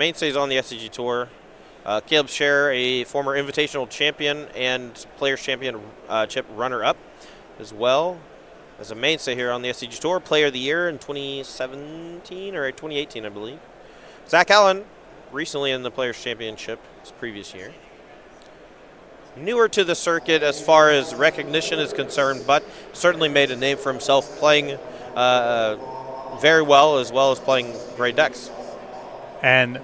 mainstays on the SCG Tour. Caleb Scherer, a former Invitational champion and Players Championship runner-up, as well as a mainstay here on the SCG Tour. Player of the Year in 2017 or 2018, I believe. Zach Allen, recently in the Players Championship this previous year. Newer to the circuit as far as recognition is concerned, but certainly made a name for himself playing very well as playing great decks. And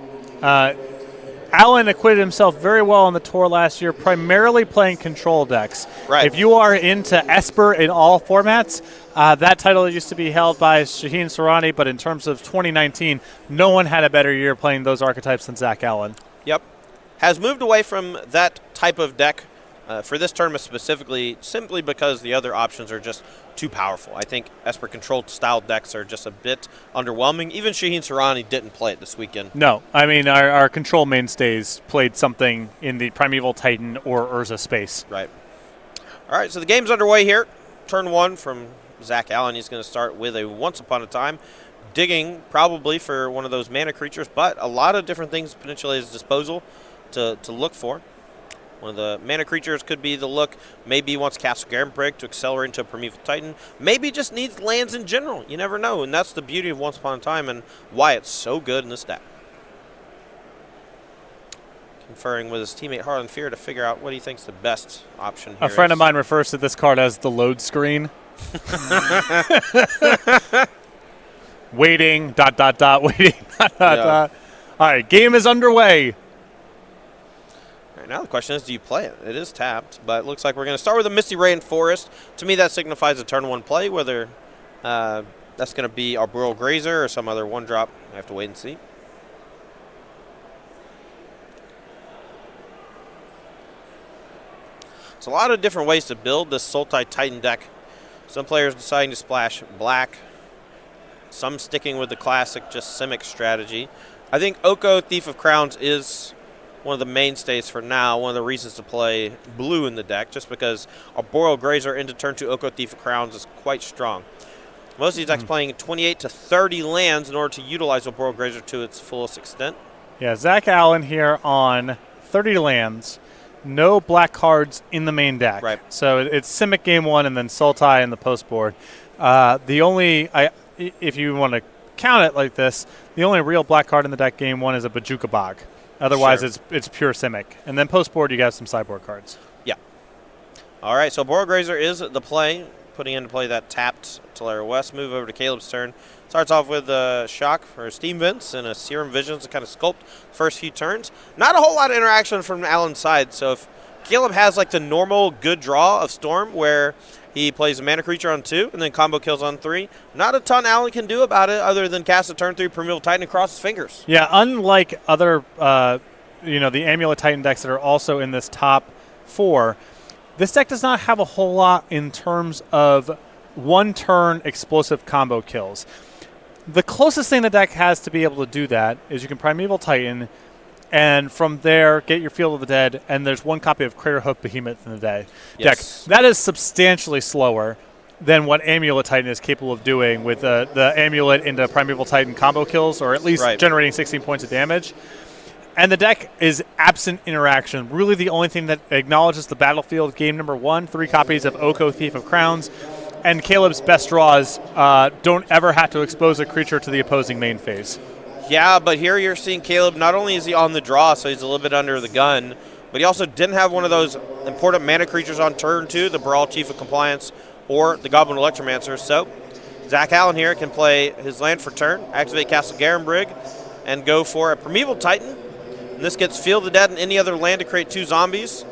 Allen acquitted himself very well on the tour last year, primarily playing control decks. Right. If you are into Esper in all formats, that title used to be held by Shaheen Soorani, but in terms of 2019, no one had a better year playing those archetypes than Zach Allen. Yep. Has moved away from that type of deck for this tournament specifically, simply because the other options are just too powerful. I think Esper controlled style decks are just a bit underwhelming. Even Shaheen Soorani didn't play it this weekend. No, I mean our control mainstays played something in the Primeval Titan or Urza space. Right. All right, so the game's underway here. Turn 1 from Zach Allen. He's going to start with a Once Upon a Time, digging probably for one of those mana creatures, but a lot of different things potentially at his disposal to look for. One of the mana creatures could be the look. Maybe he wants Castle Garenbrig to accelerate into a Primeval Titan. Maybe just needs lands in general. You never know, and that's the beauty of Once Upon a Time and why it's so good in this deck. Conferring with his teammate Harlan Fear to figure out what he thinks the best option here A friend of mine refers to this card as the load screen. Waiting, ... waiting, ... All right, game is underway. Now the question is, do you play it? It is tapped, but it looks like we're going to start with a Misty Rainforest. To me, that signifies a turn 1 play, whether that's going to be Arboreal Grazer or some other 1-drop. I have to wait and see. There's a lot of different ways to build this Sultai Titan deck. Some players deciding to splash black, some sticking with the classic just Simic strategy. I think Oko Thief of Crowns is one of the mainstays for now, one of the reasons to play blue in the deck, just because Arboreal Grazer into turn 2 Oko Thief of Crowns is quite strong. Most of these decks playing 28 to 30 lands in order to utilize Arboreal Grazer to its fullest extent. Yeah, Zach Allen here on 30 lands, no black cards in the main deck. Right. So it's Simic game 1 and then Sultai in the post board. The only, if you want to count it like this, the only real black card in the deck game 1 is a Bajuka Bog. Otherwise, Sure. it's pure Simic. And then post-board, you got some sideboard cards. Yeah. All right, so Arboreal Grazer is the play, putting into play that tapped Talaria West. Move over to Caleb's turn. Starts off with a Shock for Steam Vents and a Serum Visions to kind of sculpt first few turns. Not a whole lot of interaction from Allen's side, so if Caleb has like the normal good draw of Storm where he plays a mana creature on 2 and then combo kills on 3, not a ton Allen can do about it other than cast a turn 3 Primeval Titan and cross his fingers. Yeah, unlike other, the Amulet Titan decks that are also in this top 4, this deck does not have a whole lot in terms of one-turn explosive combo kills. The closest thing the deck has to be able to do that is you can Primeval Titan, and from there, get your Field of the Dead, and there's one copy of Craterhoof Behemoth in the deck. Yes. That is substantially slower than what Amulet Titan is capable of doing with the Amulet into Primeval Titan combo kills, or at least generating 16 points of damage. And the deck is absent interaction. Really the only thing that acknowledges the battlefield, game number 1, 3 copies of Oko Thief of Crowns, and Caleb's best draws don't ever have to expose a creature to the opposing main phase. Yeah, but here you're seeing Caleb, not only is he on the draw, so he's a little bit under the gun, but he also didn't have one of those important mana creatures on turn 2, the Brawl Chief of Compliance or the Goblin Electromancer. So Zach Allen here can play his land for turn, activate Castle Garenbrig, and go for a Primeval Titan. And this gets Field of the Dead and any other land to create 2 zombies.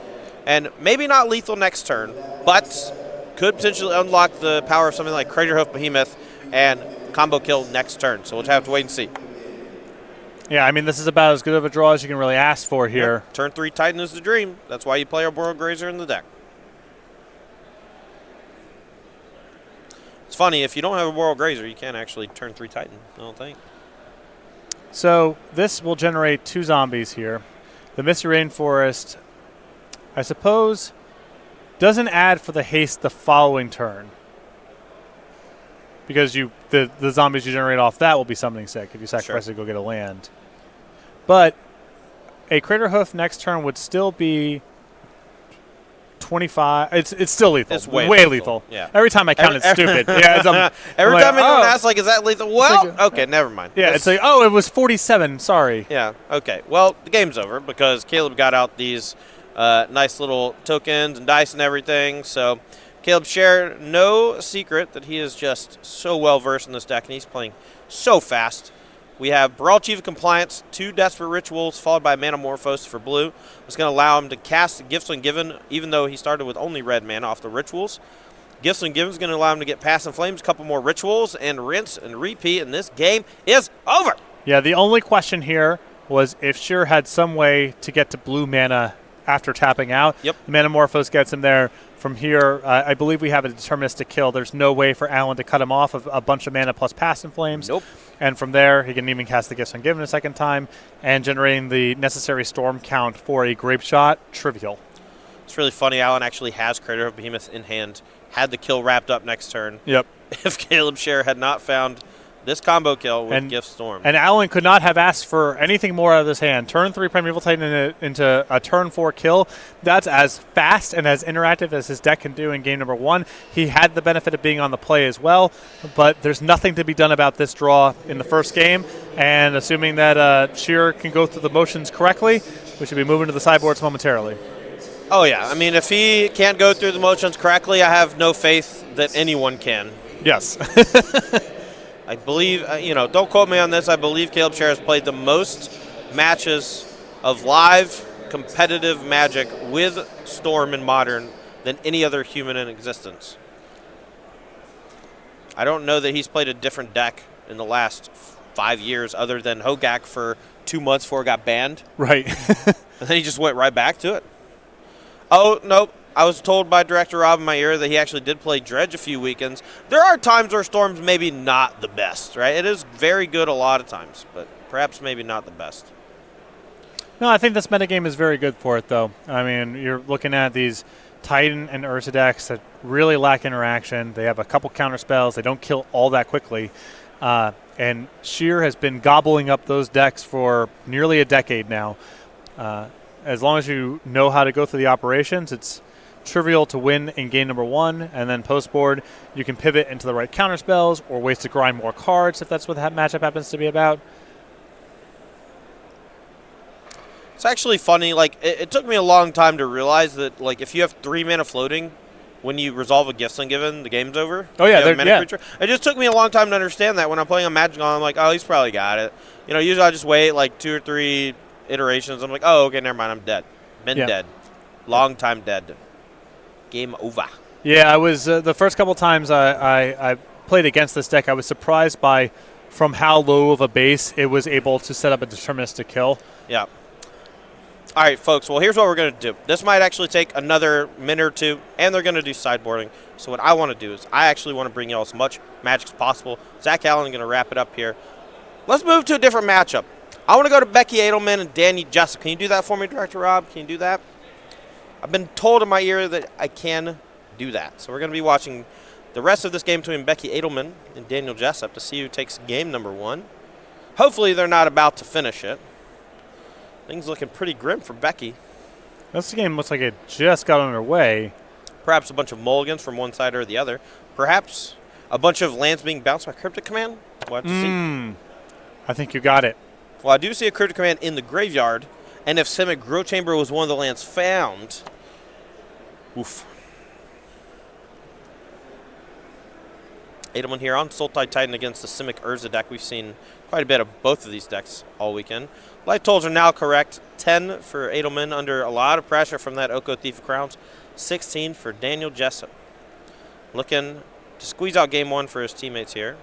And maybe not lethal next turn, but could potentially unlock the power of something like Craterhoof Behemoth and combo kill next turn. So we'll have to wait and see. Yeah, I mean, this is about as good of a draw as you can really ask for here. Yep. Turn 3 Titan is the dream. That's why you play Arboreal Grazer in the deck. It's funny, if you don't have a Arboreal Grazer, you can't actually turn 3 Titan, I don't think. So this will generate 2 zombies here. The Misty Rainforest, I suppose, doesn't add for the haste the following turn. Because the zombies you generate off that will be summoning sick if you sacrifice it to go get a land. But a Crater Hoof next turn would still be 25. It's still lethal. It's way lethal. Yeah. Every time I count, it's stupid. Yeah. Every time anyone asks, like, is that lethal? Well, okay, never mind. Yeah, it's like, oh, it was 47. Sorry. Yeah. Okay. Well, the game's over because Caleb got out these nice little tokens and dice and everything. So Caleb Scherer, no secret that he is just so well versed in this deck, and he's playing so fast. We have Brawl Chief of Compliance, 2 Desperate Rituals, followed by Manamorphose for blue. It's going to allow him to cast Gifts Ungiven, even though he started with only red mana off the rituals. Gifts Ungiven is going to allow him to get Pass and Flames, a couple more rituals, and rinse and repeat, and this game is over. Yeah, the only question here was if Scherer had some way to get to blue mana after tapping out. Yep. Manamorphose gets him there. From here, I believe we have a deterministic kill. There's no way for Adlman to cut him off of a bunch of mana plus Pass and Flames. Nope. And from there, he can even cast the Gifts Ungiven a second time, and generating the necessary storm count for a Grape Shot, trivial. It's really funny. Adlman actually has Crater of Behemoth in hand, had the kill wrapped up next turn. Yep. If Caleb Scherer had not found this combo kill with Gift Storm. And Adlman could not have asked for anything more out of this hand. Turn 3 Primeval Titan into a turn 4 kill. That's as fast and as interactive as his deck can do in game number 1. He had the benefit of being on the play as well, but there's nothing to be done about this draw in the first game. And assuming that Scherer can go through the motions correctly, we should be moving to the sideboards momentarily. Oh, yeah. I mean, if he can't go through the motions correctly, I have no faith that anyone can. Yes. I believe, don't quote me on this, I believe Caleb Scherer has played the most matches of live competitive Magic with Storm in Modern than any other human in existence. I don't know that he's played a different deck in the last 5 years other than Hogak for 2 months before it got banned. Right. And then he just went right back to it. Oh, nope. I was told by Director Rob in my ear that he actually did play Dredge a few weekends. There are times where Storm's maybe not the best, right? It is very good a lot of times, but perhaps maybe not the best. No, I think this metagame is very good for it, though. I mean, you're looking at these Titan and Ursa decks that really lack interaction. They have a couple counter spells. They don't kill all that quickly. And Scherer has been gobbling up those decks for nearly a decade now. As long as you know how to go through the operations, it's trivial to win in game number 1, and then post-board you can pivot into the right counter spells or ways to grind more cards if that's what that matchup happens to be about. It's actually funny. Like, it took me a long time to realize that, like, if you have 3 mana floating, when you resolve a Gifts Ungiven, the game's over. Oh, yeah. Creature. It just took me a long time to understand that. When I'm playing a Magic, I'm like, oh, he's probably got it. Usually I just wait, like, 2 or 3 iterations. I'm like, oh, okay, never mind. I'm dead. Been dead. Long time dead. Game over. Yeah, I was the first couple times I played against this deck, I was surprised by from how low of a base it was able to set up a deterministic kill. Yeah. All right, folks. Well, here's what we're going to do. This might actually take another minute or two, and they're going to do sideboarding. So what I want to do is I actually want to bring you all as much Magic as possible. Zach Allen is going to wrap it up here. Let's move to a different matchup. I want to go to Becky Adlman and Danny Jessup. Can you do that for me, Director Rob? Can you do that? I've been told in my ear that I can do that. So we're going to be watching the rest of this game between Becky Adlman and Daniel Jessup to see who takes game number 1. Hopefully they're not about to finish it. Things looking pretty grim for Becky. This game looks like it just got underway. Perhaps a bunch of mulligans from one side or the other. Perhaps a bunch of lands being bounced by Cryptic Command. We'll have to see. I think you got it. Well, I do see a Cryptic Command in the graveyard. And if Simic Growth Chamber was one of the lands found, oof. Adlman here on Sultai Titan against the Simic Urza deck. We've seen quite a bit of both of these decks all weekend. Life totals are now correct. 10 for Adlman under a lot of pressure from that Oko Thief of Crowns. 16 for Daniel Jessup. Looking to squeeze out game 1 for his teammates here.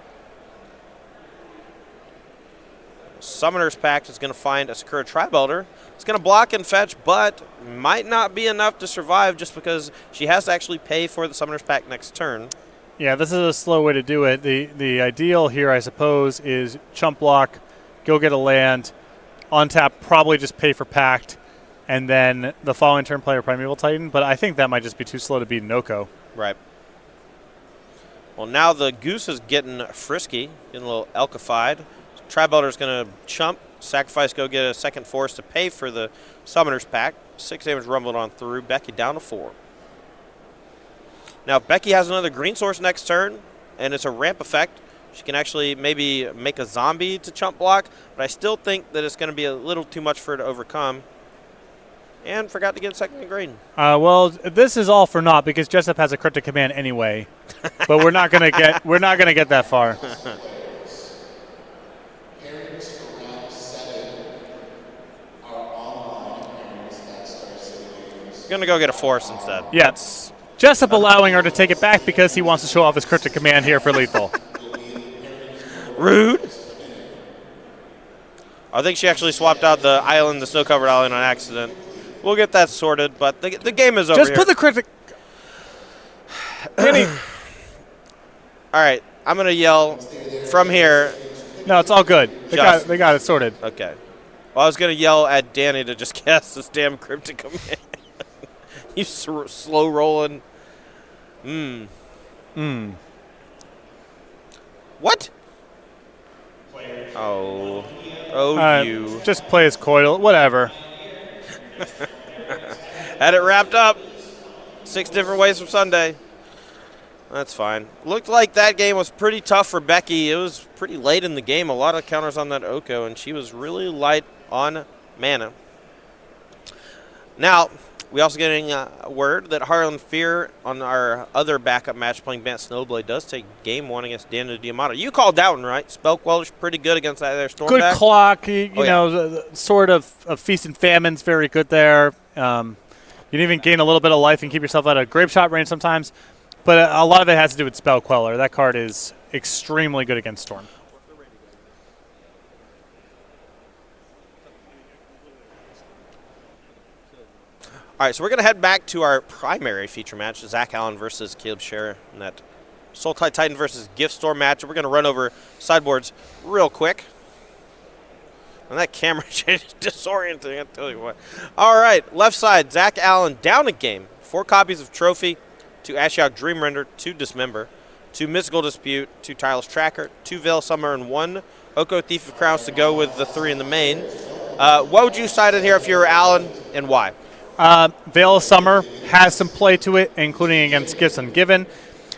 Summoner's Pact is going to find a Sakura Tribe Elder. It's going to block and fetch, but might not be enough to survive just because she has to actually pay for the Summoner's Pact next turn. Yeah, this is a slow way to do it. The ideal here, I suppose, is chump block, go get a land, on tap, probably just pay for Pact, and then the following turn play a Primeval Titan. But I think that might just be too slow to beat an Oko. Right. Well, now the Goose is getting frisky, getting a little elkified. Tribe Elder is going to chump Sacrifice, go get a second force to pay for the Summoner's Pact. 6 damage rumbled on through. Becky down to 4. Now, if Becky has another green source next turn, and it's a ramp effect, she can actually maybe make a zombie to chump block, but I still think that it's going to be a little too much for her to overcome. And forgot to get a second green. Well, this is all for naught because Jessup has a cryptic command anyway. But we're not gonna get that far. Gonna go get a force instead. Yes. Jessup allowing her to take it back because he wants to show off his cryptic command here for lethal. Rude. I think she actually swapped out the island, the snow-covered island, on accident. We'll get that sorted, but the game is over. Just put the cryptic. All right, I'm gonna yell from here. No, it's all good. They got it sorted. Okay. Well, I was gonna yell at Danny to just cast this damn cryptic command. You slow rolling. What? Oh, you. Just play as Coil, whatever. Had it wrapped up. 6 different ways from Sunday. That's fine. Looked like that game was pretty tough for Becky. It was pretty late in the game. A lot of counters on that Oko, and she was really light on mana. Now, we also getting word that Harlan Fear on our other backup match playing Bant Snowblade does take game 1 against Daniel Diamato. You called that one, right? Spell Queller's pretty good against that there Stormback. Good clock. You know, the sort of Feast and Famine's very good there. You can even gain a little bit of life and keep yourself out of grape shot range sometimes. But a lot of it has to do with Spell Queller. That card is extremely good against Storm. All right, so we're going to head back to our primary feature match, Zach Allen versus Caleb Scherer, in that Soul Tide Titan versus Gift Store match. We're going to run over sideboards real quick. And that camera change is disorienting, I tell you what. All right, left side, Zach Allen down a game. 4 copies of Trophy, 2 Ashiok Dream Render, 2 Dismember, 2 Mystical Dispute, 2 Tireless Tracker, 2 Veil Summer, and 1 Oko Thief of Crowns to go with the 3 in the main. What would you side in here if you were Allen, and why? Veil of Summer has some play to it, including against Gifts Ungiven.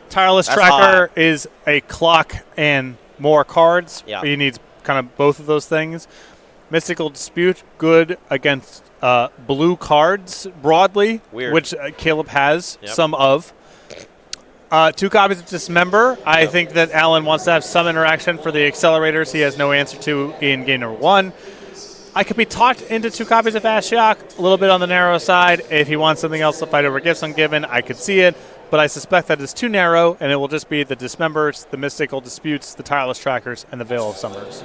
Tireless Tracker is a clock and more cards. Yeah. You need kind of both of those things. Mystical Dispute, good against blue cards broadly, which Caleb has some of. 2 copies of Dismember. I think that Allen wants to have some interaction for the accelerators he has no answer to in game number 1. I could be talked into 2 copies of Ashiok, a little bit on the narrow side. If he wants something else to fight over Gifts Ungiven, I could see it. But I suspect that it's too narrow, and it will just be the Dismembers, the Mystical Disputes, the Tireless Trackers, and the Veil of Summers.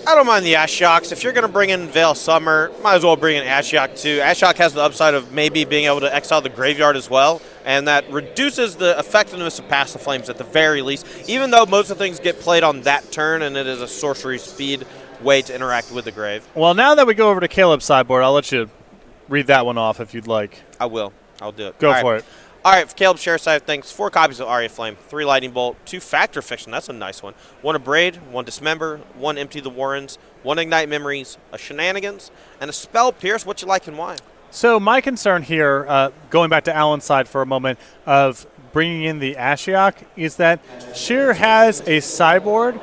I don't mind the Ashioks. If you're going to bring in Veil Summer, might as well bring in Ashiok too. Ashiok has the upside of maybe being able to exile the graveyard as well, and that reduces the effectiveness of Pass the Flames at the very least, even though most of the things get played on that turn, and it is a sorcery speed way to interact with the grave. Well, now that we go over to Caleb's sideboard, I'll let you read that one off if you'd like. I will. I'll do it. Go for it. All right, for Caleb's Scherer side of things, 4 copies of Aria Flame, 3 Lightning Bolt, 2 Factor Fiction, that's a nice one, 1 Abrade, 1 Dismember, 1 Empty the Warrens, 1 Ignite Memories, a Shenanigans, and a Spell Pierce. What you like and why? So my concern here, going back to Allen's side for a moment, of bringing in the Ashiok, is that Scherer has a sideboard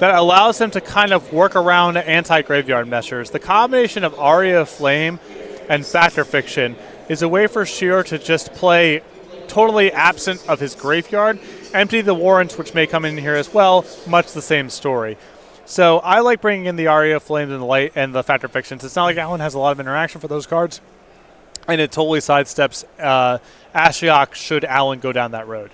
that allows him to kind of work around anti-graveyard measures. The combination of Aria Flame and Factor Fiction is a way for Scherer to just play totally absent of his graveyard. Empty the Warrants, which may come in here as well, much the same story. So I like bringing in the Aria Flames and the Light and the Factor Fictions. It's not like Allen has a lot of interaction for those cards, and it totally sidesteps Ashiok should Allen go down that road.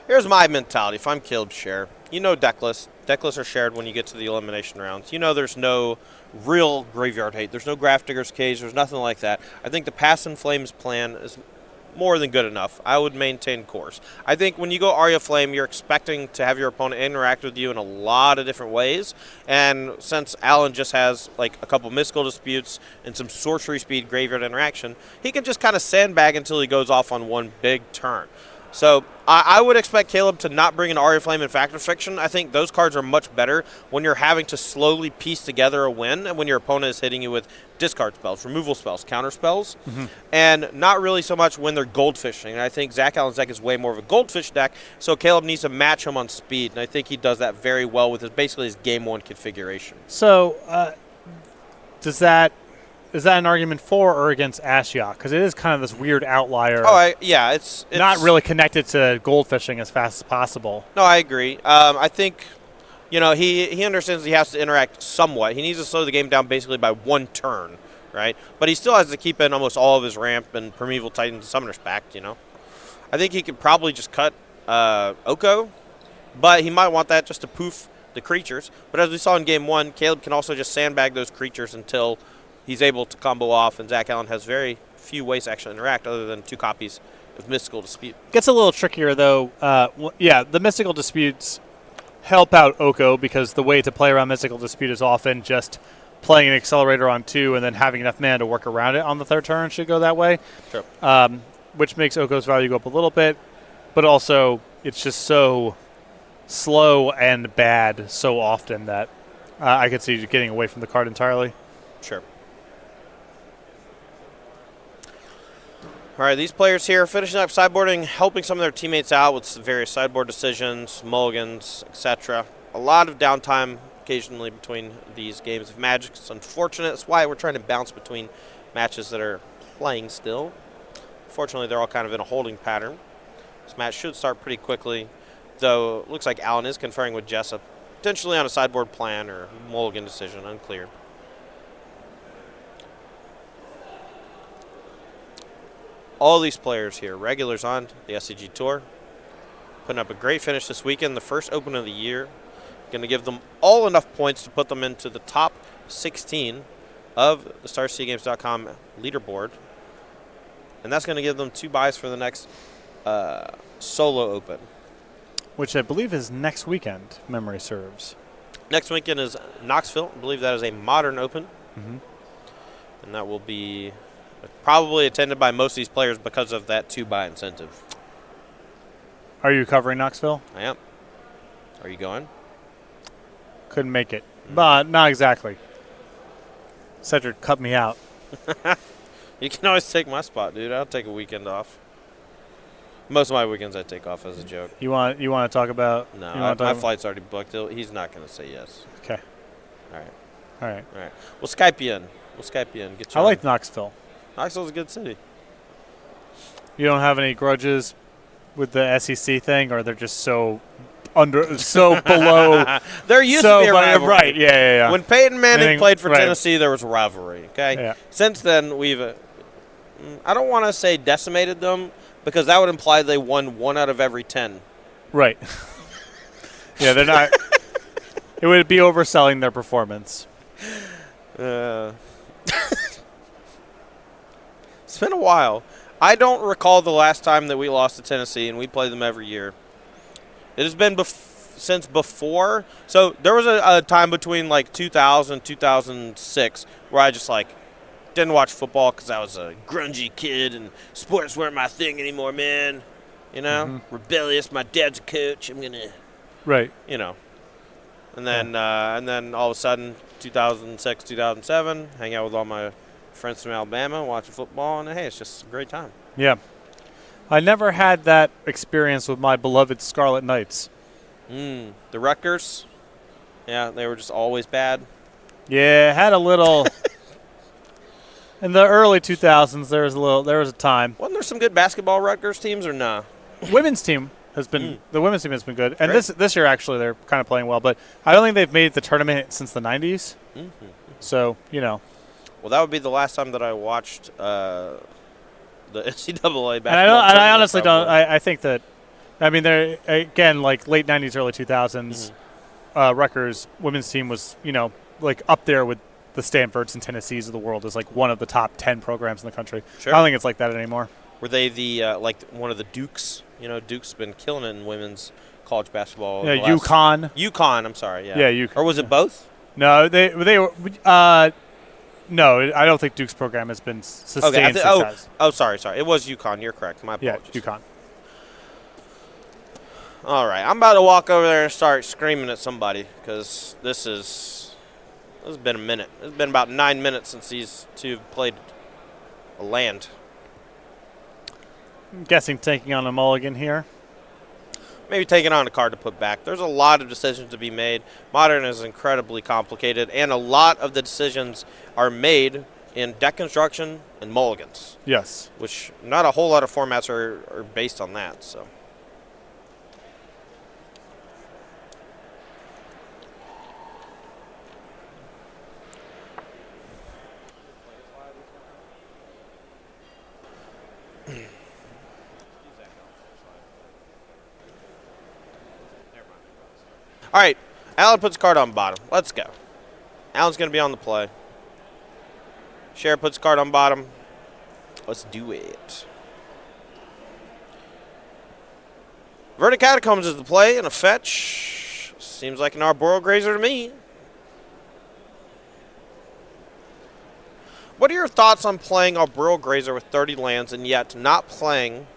Here's my mentality. If I'm Caleb Scherer, you know deck lists. Deck lists are shared when you get to the elimination rounds. You know there's no real graveyard hate. There's no Graph Digger's Cage. There's nothing like that. I think the Pass and Flames plan is more than good enough. I would maintain course. I think when you go Aria Flame, you're expecting to have your opponent interact with you in a lot of different ways. And since Allen just has like a couple Mystical Disputes and some sorcery speed graveyard interaction, he can just kind of sandbag until he goes off on one big turn. So I would expect Caleb to not bring an Aria Flame and Factor Fiction. I think those cards are much better when you're having to slowly piece together a win and when your opponent is hitting you with discard spells, removal spells, counter spells, and not really so much when they're goldfishing. And I think Zach Allen's deck is way more of a goldfish deck, so Caleb needs to match him on speed, and I think he does that very well with basically his game 1 configuration. So is that an argument for or against Ashiok? Because it is kind of this weird outlier. Yeah, it's not really connected to goldfishing as fast as possible. No, I agree. I think, he understands he has to interact somewhat. He needs to slow the game down basically by 1 turn, right? But he still has to keep in almost all of his ramp and Primeval Titan Summoner's Pact, I think he could probably just cut Oko, but he might want that just to poof the creatures. But as we saw in Game 1, Caleb can also just sandbag those creatures until he's able to combo off, and Zach Allen has very few ways to actually interact other than 2 copies of Mystical Dispute. Gets a little trickier, though. The Mystical Disputes help out Oko because the way to play around Mystical Dispute is often just playing an Accelerator on 2 and then having enough mana to work around it on the 3rd turn should go that way. Sure. Which makes Oko's value go up a little bit, but also it's just so slow and bad so often that I could see you getting away from the card entirely. Sure. All right, these players here finishing up sideboarding, helping some of their teammates out with some various sideboard decisions, mulligans, etc. A lot of downtime occasionally between these games of Magic. It's unfortunate. That's why we're trying to bounce between matches that are playing still. Fortunately, they're all kind of in a holding pattern. This match should start pretty quickly, though it looks like Allen is conferring with Jessup, potentially on a sideboard plan or mulligan decision, unclear. All these players here, regulars on the SCG Tour, putting up a great finish this weekend, the first Open of the year. Going to give them all enough points to put them into the top 16 of the StarCGames.com leaderboard. And that's going to give them 2 buys for the next solo Open. Which I believe is next weekend, if memory serves. Next weekend is Knoxville. I believe that is a modern Open. Mm-hmm. And that will be probably attended by most of these players because of that 2-buy incentive. Are you covering Knoxville? I am. Are you going? Couldn't make it. But not exactly. Cedric cut me out. You can always take my spot, dude. I'll take a weekend off. Most of my weekends I take off as a joke. You want to talk about? No, my flight's already booked. He's not going to say yes. Okay. All right. All right. We'll Skype you in. Get you I on. like Knoxville. Knoxville's a good city. You don't have any grudges with the SEC thing, or they're just so below? There used to be a rivalry. Right, yeah. When Peyton Manning played for Tennessee, there was a rivalry, okay? Yeah. Since then, we've, I don't want to say decimated them, because that would imply they won 1 out of every 10. Right. Yeah, they're not. It would be overselling their performance. It's been a while. I don't recall the last time that we lost to Tennessee, and we play them every year. It has been since before. So there was a time between like 2000 and 2006 where I just didn't watch football because I was a grungy kid and sports weren't my thing anymore, man. Rebellious. My dad's a coach. I'm gonna, right. And then all of a sudden, 2006, 2007, hang out with all my friends from Alabama, watching football, and hey, it's just a great time. Yeah. I never had that experience with my beloved Scarlet Knights. The Rutgers, yeah, they were just always bad. Yeah, had a little. In the early 2000s, there was a time. Wasn't there some good basketball Rutgers teams or nah? Women's team has been the women's team has been good, and this year actually they're kind of playing well. But I don't think they've made the tournament since the 90s. Mm-hmm. So Well, that would be the last time that I watched the NCAA basketball. And I honestly don't. I think that, they're again like late 90s, early 2000s. Rutgers women's team was up there with the Stanfords and Tennessees of the world as one of the top 10 programs in the country. Sure. I don't think it's like that anymore. Were they the one of the Dukes? Duke's been killing it in women's college basketball. Yeah, UConn. UConn. I'm sorry. Yeah. Yeah, UConn. Or was it both? No, they were. No, I don't think Duke's program has been sustained success. Oh, sorry. It was UConn. You're correct. My apologies. Yeah, UConn. All right, I'm about to walk over there and start screaming at somebody because this has been a minute. It's been about 9 minutes since these two have played a land. I'm guessing taking on a mulligan here. Maybe taking on a card to put back. There's a lot of decisions to be made. Modern is incredibly complicated, and a lot of the decisions are made in deck construction and mulligans. Yes. Which not a whole lot of formats are based on that. So. All right, Alan puts a card on bottom. Let's go. Alan's going to be on the play. Scherer puts a card on bottom. Let's do it. Verdict Catacombs is the play and a fetch. Seems like an Arboreal Grazer to me. What are your thoughts on playing Arboreal Grazer with 30 lands and yet not playing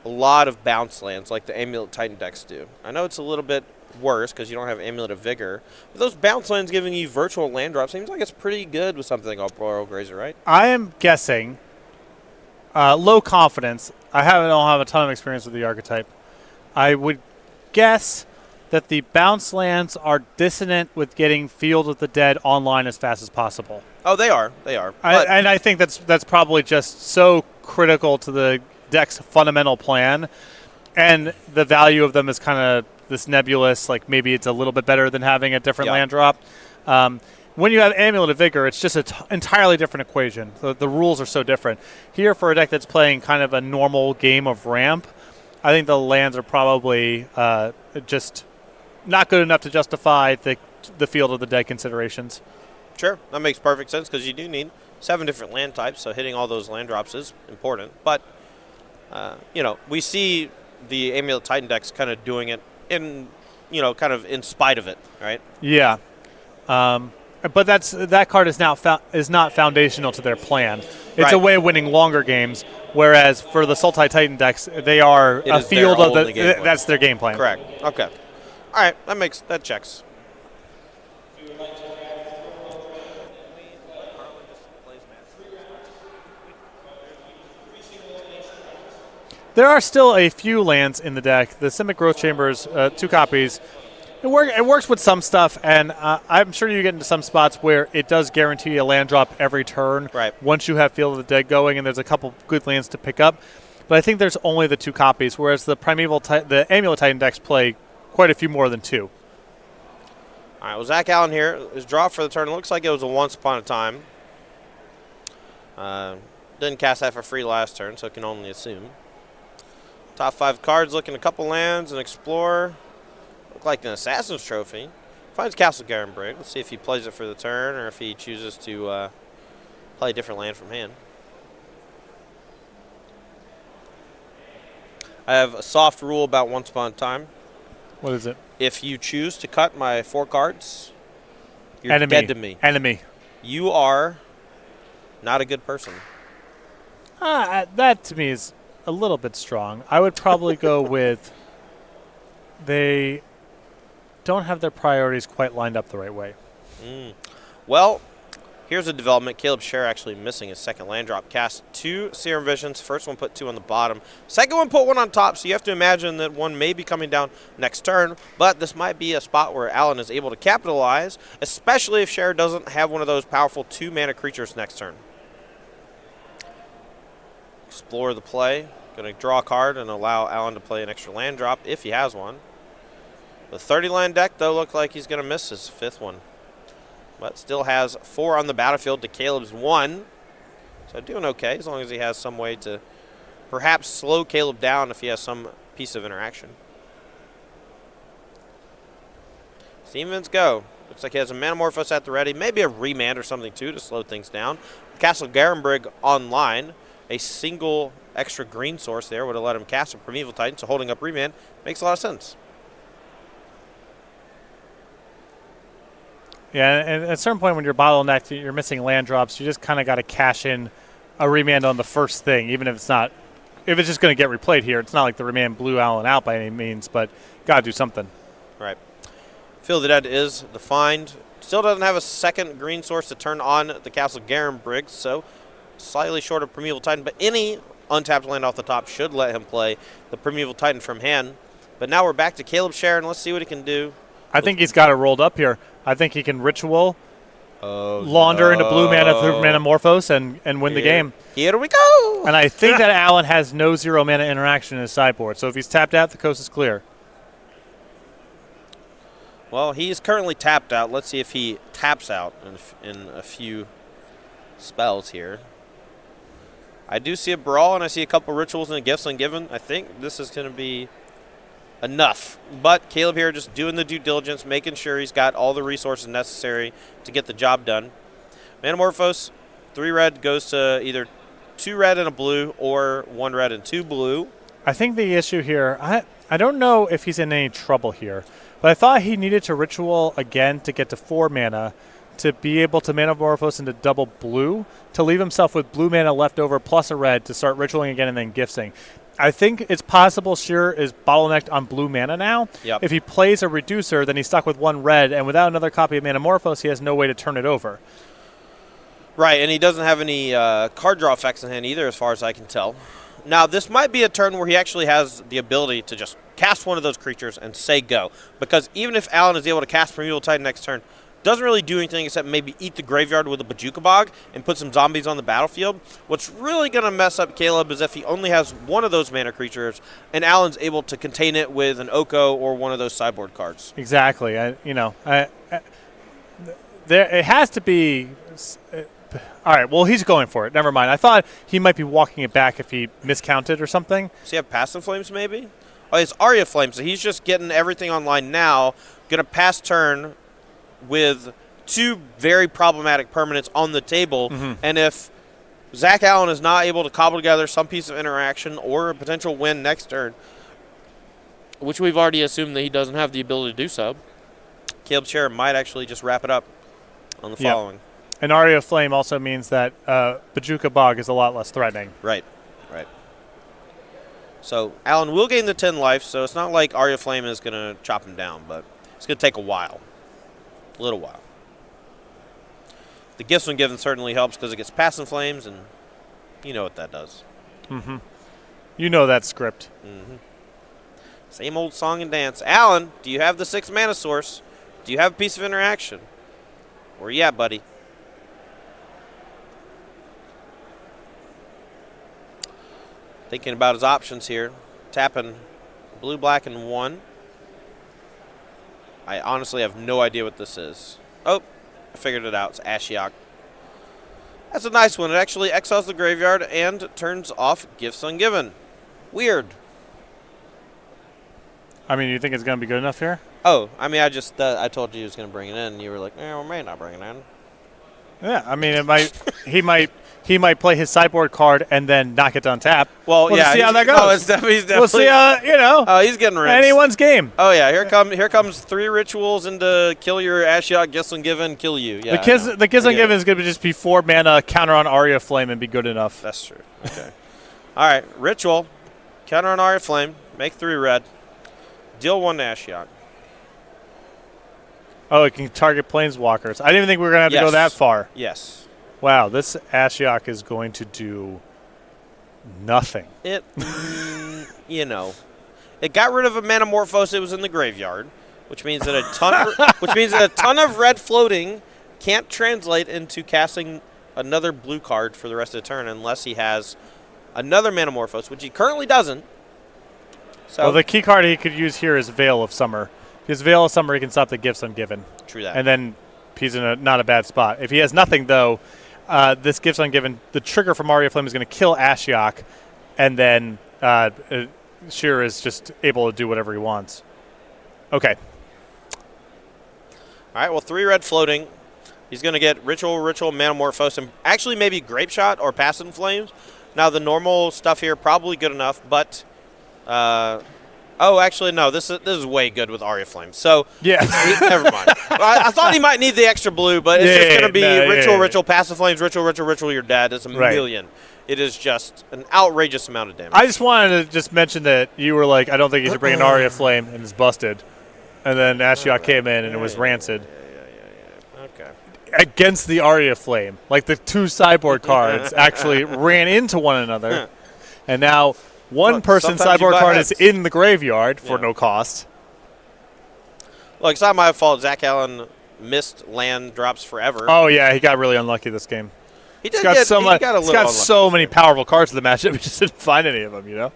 a lot of bounce lands like the Amulet Titan decks do? I know it's a little bit worse because you don't have Amulet of Vigor, but those bounce lands giving you virtual land drop seems like it's pretty good with something like Arboreal Grazer, right? I am guessing low confidence. I don't have a ton of experience with the archetype. I would guess that the bounce lands are dissonant with getting Field of the Dead online as fast as possible. Oh, they are. They are. And I think that's probably just so critical to the deck's fundamental plan, and the value of them is kind of this nebulous, like maybe it's a little bit better than having a different land drop. When you have Amulet of Vigor, it's just an entirely different equation. The rules are so different. Here, for a deck that's playing kind of a normal game of ramp, I think the lands are probably just not good enough to justify the Field of the Dead considerations. Sure, that makes perfect sense because you do need 7 different land types, so hitting all those land drops is important. But, we see the Amulet Titan decks kind of doing it in, kind of in spite of it, right? Yeah. But that card is not foundational to their plan. It's a way of winning longer games, whereas for the Sultai Titan decks, they are a field of that's their game plan. Correct. Okay. All right, that checks. There are still a few lands in the deck. The Simic Growth Chambers, 2 copies. It works with some stuff, and I'm sure you get into some spots where it does guarantee a land drop every turn. Right. Once you have Field of the Dead going, and there's a couple good lands to pick up. But I think there's only the 2 copies, whereas the the Amulet Titan decks play quite a few more than 2. All right, well, Zach Allen here. His draw for the turn looks like it was a once upon a time. Didn't cast that for free last turn, so can only assume. Top 5 cards, looking a couple lands, an Explorer. Look like an Assassin's Trophy. Finds Castle Garenbrig. Let's see if he plays it for the turn or if he chooses to play a different land from hand. I have a soft rule about once upon a time. What is it? If you choose to cut my 4 cards, you're dead to me. Enemy. You are not a good person. That to me is a little bit strong. I would probably go with they don't have their priorities quite lined up the right way. Well, here's a development. Caleb Scherer actually missing his second land drop. Cast 2 Serum Visions. First one put 2 on the bottom. Second one put 1 on top, so you have to imagine that one may be coming down next turn, but this might be a spot where Allen is able to capitalize, especially if Scherer doesn't have one of those powerful 2-mana creatures next turn. Explore the play. Going to draw a card and allow Allen to play an extra land drop if he has one. The 30-land deck, though, looked like he's going to miss his 5th one. But still has 4 on the battlefield to Caleb's 1. So doing okay as long as he has some way to perhaps slow Caleb down if he has some piece of interaction. Steam Events go. Looks like he has a Manamorphose at the ready. Maybe a Remand or something, too, to slow things down. Castle Garenbrig online. A single extra green source there would have let him cast a Primeval Titan, so holding up Remand makes a lot of sense. Yeah, and at a certain point when you're bottlenecked, you're missing land drops, you just kind of got to cash in a Remand on the first thing, even if it's not if it's just going to get replayed here, it's not like the remand blew Allen out by any means, but got to do something. Right. Field of Dead is the find. Still doesn't have a second green source to turn on the Castle Garum Briggs, so slightly short of Primeval Titan, but any untapped land off the top should let him play the Primeval Titan from hand. But now we're back to Caleb Scherer, and let's see what he can do. I think he's got it rolled up here. I think he can Ritual, launder into blue mana through Manamorphose, and win the game. Here we go! And I think that Allen has no 0 mana interaction in his sideboard, so if he's tapped out, the coast is clear. Well, he's currently tapped out. Let's see if he taps out in a few spells here. I do see a Brawl, and I see a couple Rituals and Gifts Ungiven. I think this is going to be enough. But Caleb here just doing the due diligence, making sure he's got all the resources necessary to get the job done. Manamorphose, 3 red goes to either 2 red and a blue or 1 red and 2 blue. I think the issue here, I don't know if he's in any trouble here, but I thought he needed to Ritual again to get to 4 mana to be able to Manamorphose into double blue to leave himself with blue mana left over plus a red to start Ritualing again and then Gifting. I think it's possible Scherer is bottlenecked on blue mana now. Yep. If he plays a Reducer, then he's stuck with 1 red, and without another copy of Manamorphose, he has no way to turn it over. Right, and he doesn't have any card draw effects in hand either, as far as I can tell. Now, this might be a turn where he actually has the ability to just cast one of those creatures and say go. Because even if Allen is able to cast Primeval Titan next turn, doesn't really do anything except maybe eat the graveyard with a Bajuka Bog and put some zombies on the battlefield. What's really going to mess up Caleb is if he only has one of those mana creatures and Allen's able to contain it with an Oko or one of those sideboard cards. Exactly. There it has to be. All right, well, he's going for it. Never mind. I thought he might be walking it back if he miscounted or something. Does he have Passive Flames maybe? Oh, it's Aria Flame, so he's just getting everything online now. Going to pass turn with 2 very problematic permanents on the table. Mm-hmm. And if Zach Allen is not able to cobble together some piece of interaction or a potential win next turn, which we've already assumed that he doesn't have the ability to do so, Caleb Scherer might actually just wrap it up on the following. And Aria of Flame also means that Bajuka Bog is a lot less threatening. Right. So Allen will gain the 10 life, so it's not like Aria Flame is going to chop him down, but it's going to take a while. A little while. The Gifts Ungiven certainly helps because it gets Passive Flames, and you know what that does. Mm-hmm. You know that script. Mm-hmm. Same old song and dance. Allen, do you have the 6 mana source? Do you have a piece of interaction? Where you at, buddy? Thinking about his options here. Tapping blue, black, and 1. I honestly have no idea what this is. Oh, I figured it out. It's Ashiok. That's a nice one. It actually exiles the graveyard and turns off Gifts Ungiven. Weird. I mean, you think it's going to be good enough here? Oh, I mean, I told you he was going to bring it in, and you were like, we may not bring it in. Yeah, I mean, it might. He might play his sideboard card and then knock it to untap. Well, yeah, see how that goes. No, he's definitely. We'll see. Oh, he's getting rinsed. Anyone's game. Oh yeah, here comes 3 rituals into kill your Ashiok, Gifts Ungiven, kill you. Yeah, the Gifts Ungiven is going to just be 4 mana counter on Aria Flame and be good enough. That's true. Okay. All right, ritual, counter on Aria Flame, make 3 red, deal 1 to Ashiok. Oh, it can target planeswalkers. I didn't even think we were going to have to go that far. Yes. Wow, this Ashiok is going to do nothing. It, it got rid of a Manamorphose. It was in the graveyard, which means that a ton of red floating can't translate into casting another blue card for the rest of the turn unless he has another Manamorphose, which he currently doesn't. So, well, the key card he could use here is Veil of Summer. His Veil of Summer, he can stop the Gifts Ungiven. True that. And then he's in not a bad spot. If he has nothing, though, this Gifts Ungiven, the trigger from Aria Flame is going to kill Ashiok, and then Scherer is just able to do whatever he wants. Okay. All right, well, 3 red floating. He's going to get Ritual, Manamorphose, and actually maybe Grape Shot or Passive Flames. Now, the normal stuff here probably good enough, but... Oh, actually, no. This is way good with Aria Flame. So yeah, never mind. I thought he might need the extra blue, but it's just going to be ritual, passive flames, ritual. You're dead. It's a million. It is just an outrageous amount of damage. I just wanted to just mention that you were like, I don't think you should bring an Aria Flame, and it's busted. And then Ashiok came in, and it was rancid. Yeah. Okay. Against the Aria Flame. Like, the two sideboard cards actually ran into one another. And now one person's sideboard card is in the graveyard for no cost. Look, it's not my fault. Zach Allen missed land drops forever. Oh, yeah, he got really unlucky this game. He's got so many powerful cards in the matchup. He just didn't find any of them, you know?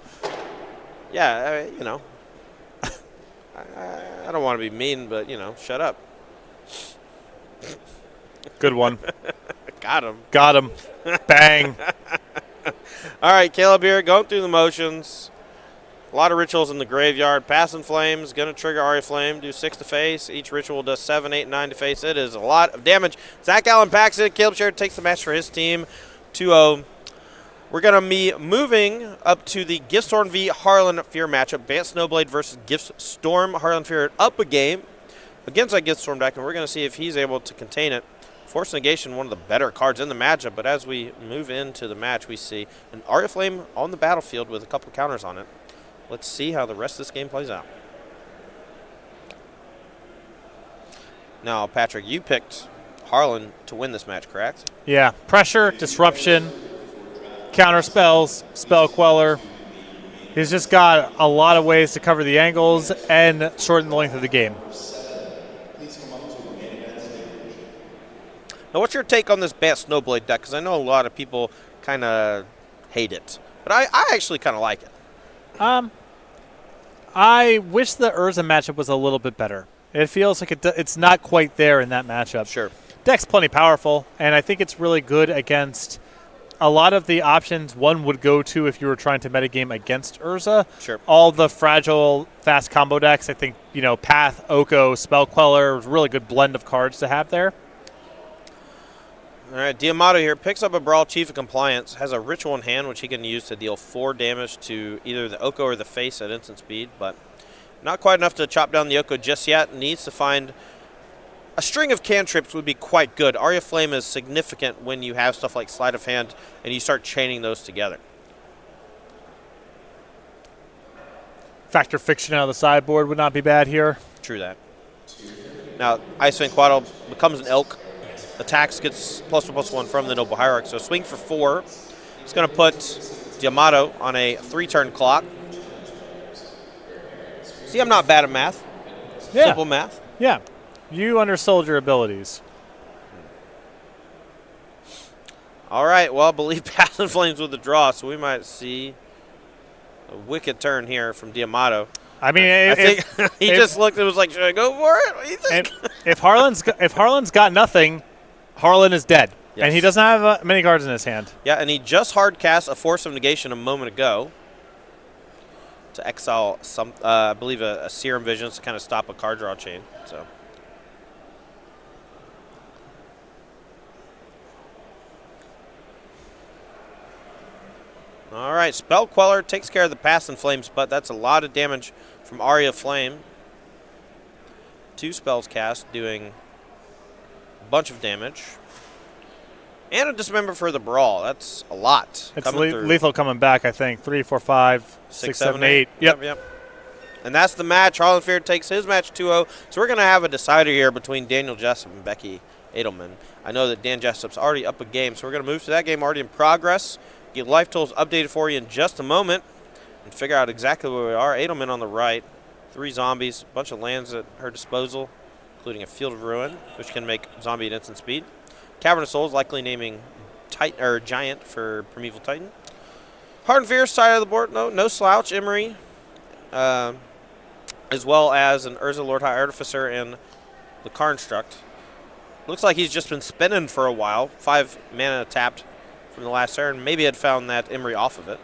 Yeah, I don't want to be mean, but, shut up. Good one. Got him. Bang. All right, Caleb here, going through the motions. A lot of rituals in the graveyard. Passing Flames, going to trigger Aria Flame, do 6 to face. Each ritual does 7, 8, 9 to face. It is a lot of damage. Zach Allen packs it. Caleb Scherer takes the match for his team, 2-0. We're going to be moving up to the Giftstorm v. Harlan Fear matchup. Bant Snowblade versus Giftstorm. Harlan Fear up a game against that Giftstorm deck, and we're going to see if he's able to contain it. Force Negation, one of the better cards in the matchup, but as we move into the match, we see an Aria Flame on the battlefield with a couple counters on it. Let's see how the rest of this game plays out. Now, Patrick, you picked Harlan to win this match, correct? Yeah. Pressure, disruption, counter spells, spell queller. He's just got a lot of ways to cover the angles and shorten the length of the game. Now, what's your take on this Bant Snowblade deck? Because I know a lot of people kind of hate it, but I actually kind of like it. I wish the Urza matchup was a little bit better. It feels like it's not quite there in that matchup. Sure. Deck's plenty powerful, and I think it's really good against a lot of the options one would go to if you were trying to metagame against Urza. Sure. All the fragile, fast combo decks, I think, Path, Oko, Spell Queller, was a really good blend of cards to have there. All right, Diamato here picks up a Brawl Chief of Compliance, has a ritual in hand which he can use to deal 4 damage to either the Oko or the face at instant speed, but not quite enough to chop down the Oko just yet. Needs to find a string of cantrips would be quite good. Aria Flame is significant when you have stuff like Sleight of Hand and you start chaining those together. Factor Fiction out of the sideboard would not be bad here. True that. Now, Icewind Quaddle becomes an elk. Attacks, gets +1/+1 from the Noble Hierarch. So swing for 4. It's going to put Diamato on a 3-turn clock. See, I'm not bad at math. Yeah. Simple math. Yeah. You undersold your abilities. All right, well, I believe Passing Flames with the draw, so we might see a wicked turn here from Diamato. I mean, I think he just looked and was like, should I go for it? What do you think? If Harlan's got nothing, Harlan is dead. Yes. And he doesn't have many cards in his hand. Yeah, and he just hard cast a Force of Negation a moment ago to exile some, I believe, a Serum Visions to kind of stop a card draw chain. So. All right, Spell Queller takes care of the Passing Flames, but that's a lot of damage from Aria Flame. 2 spells cast, doing a bunch of damage. And a Dismember for the Brawl. That's a lot. It's lethal coming back, I think. 3, 4, 5, 6, 7, 8. Yep. And that's the match. Harlan Fear takes his match 2-0. So we're going to have a decider here between Daniel Jessup and Becky Adlman. I know that Dan Jessup's already up a game, so we're going to move to that game already in progress. Get life totals updated for you in just a moment and figure out exactly where we are. Adlman on the right. 3 zombies, a bunch of lands at her disposal, including a Field of Ruin, which can make zombie at instant speed. Cavern of Souls, likely naming Giant for Primeval Titan. Harlan Fear's side of the board, no slouch. Emery, as well as an Urza Lord High Artificer and the Karnstruct. Looks like he's just been spinning for a while. 5 mana tapped from the last turn. Maybe had found that Emery off of it.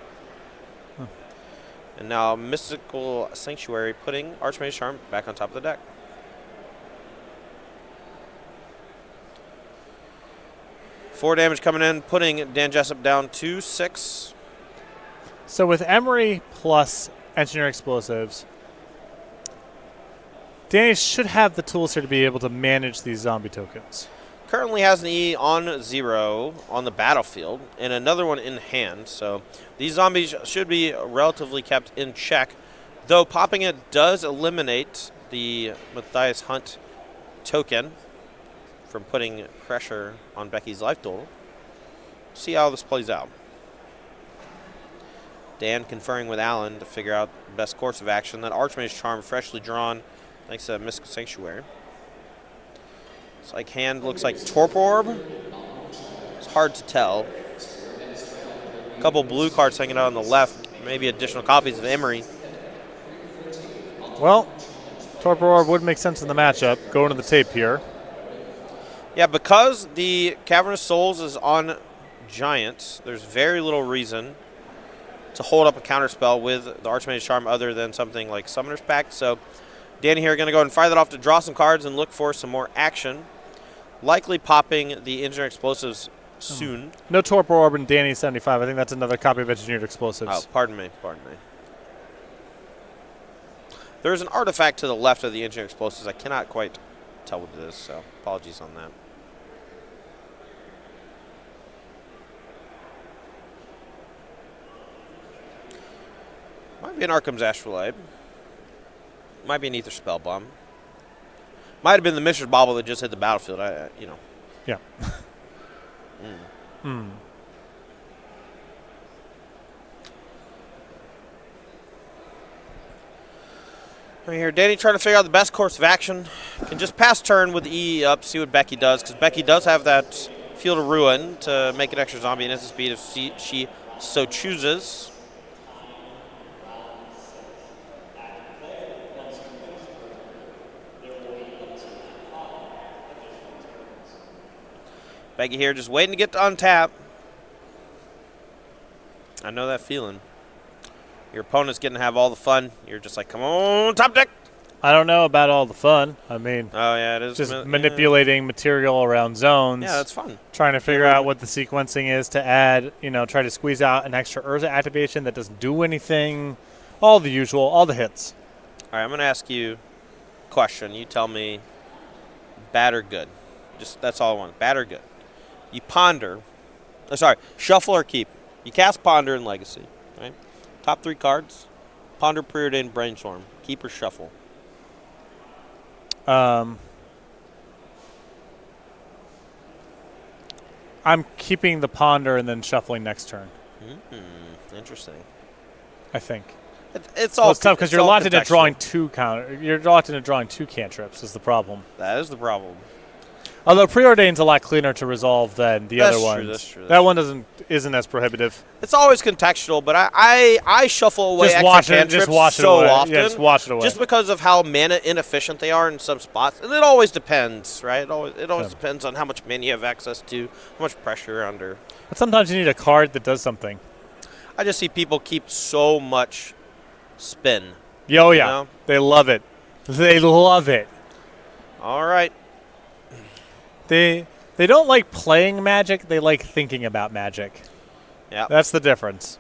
And now Mystical Sanctuary putting Archmage's Charm back on top of the deck. Four damage coming in, putting Dan Jessup down 2-6. So with Emery plus Engineer Explosives, Danny should have the tools here to be able to manage these zombie tokens. Currently has an E on 0 on the battlefield and another one in hand, so these zombies should be relatively kept in check, though popping it does eliminate the Matthias Hunt token from putting pressure on Becky's life total. See how this plays out. Dan conferring with Alan to figure out the best course of action. That Archmage's Charm freshly drawn thanks to Mystical Sanctuary. It's like hand looks like Torpor Orb. It's hard to tell. A couple blue cards hanging out on the left. Maybe additional copies of Emery. Well, Torpor Orb would make sense in the matchup. Going to the tape here. Yeah, because the Cavernous Souls is on Giants, there's very little reason to hold up a counterspell with the Archmage's Charm other than something like Summoner's Pact. So Danny here going to go ahead and fire that off to draw some cards and look for some more action. Likely popping the Engineered Explosives soon. No Torpor Orb in Danny 75. I think that's another copy of Engineered Explosives. Oh, pardon me. There's an artifact to the left of the Engineered Explosives. I cannot quite tell what it is, so apologies on that. Might be an Arkham's Astrolabe. Might be an Ether Spellbomb. Might have been the Mishra's Bauble that just hit the battlefield. Yeah. Right here, Danny trying to figure out the best course of action. Can just pass turn with the E up, see what Becky does, because Becky does have that Field of Ruin to make an extra zombie and instant speed if she so chooses. Becky here just waiting to get to untap. I know that feeling. Your opponent's getting to have all the fun. You're just like, come on, top deck. I don't know about all the fun. I mean, oh yeah, it is just manipulating material around zones. Yeah, that's fun. Trying to figure out what the sequencing is to add, try to squeeze out an extra Urza activation that doesn't do anything. All the usual, all the hits. All right, I'm going to ask you a question. You tell me bad or good. Just that's all I want. Bad or good. You shuffle or keep. You cast Ponder in Legacy, right? Top 3 cards, Ponder, Preordained, Brainstorm. Keep or shuffle? I'm keeping the Ponder and then shuffling next turn. Interesting. I think. It's tough because you're locked into drawing 2 You're locked into drawing 2 cantrips is the problem. That is the problem. Although Preordained's a lot cleaner to resolve than the other ones. That's true. That one isn't as prohibitive. It's always contextual, but I shuffle away extra cantrips so often. Yeah, just wash it away. Just because of how mana inefficient they are in some spots. And it always depends, right? It always depends on how much mana you have access to, how much pressure you're under. But sometimes you need a card that does something. I just see people keep so much spin. Oh, yeah. They love it. They love it. All right. They don't like playing Magic. They like thinking about Magic. Yeah. That's the difference.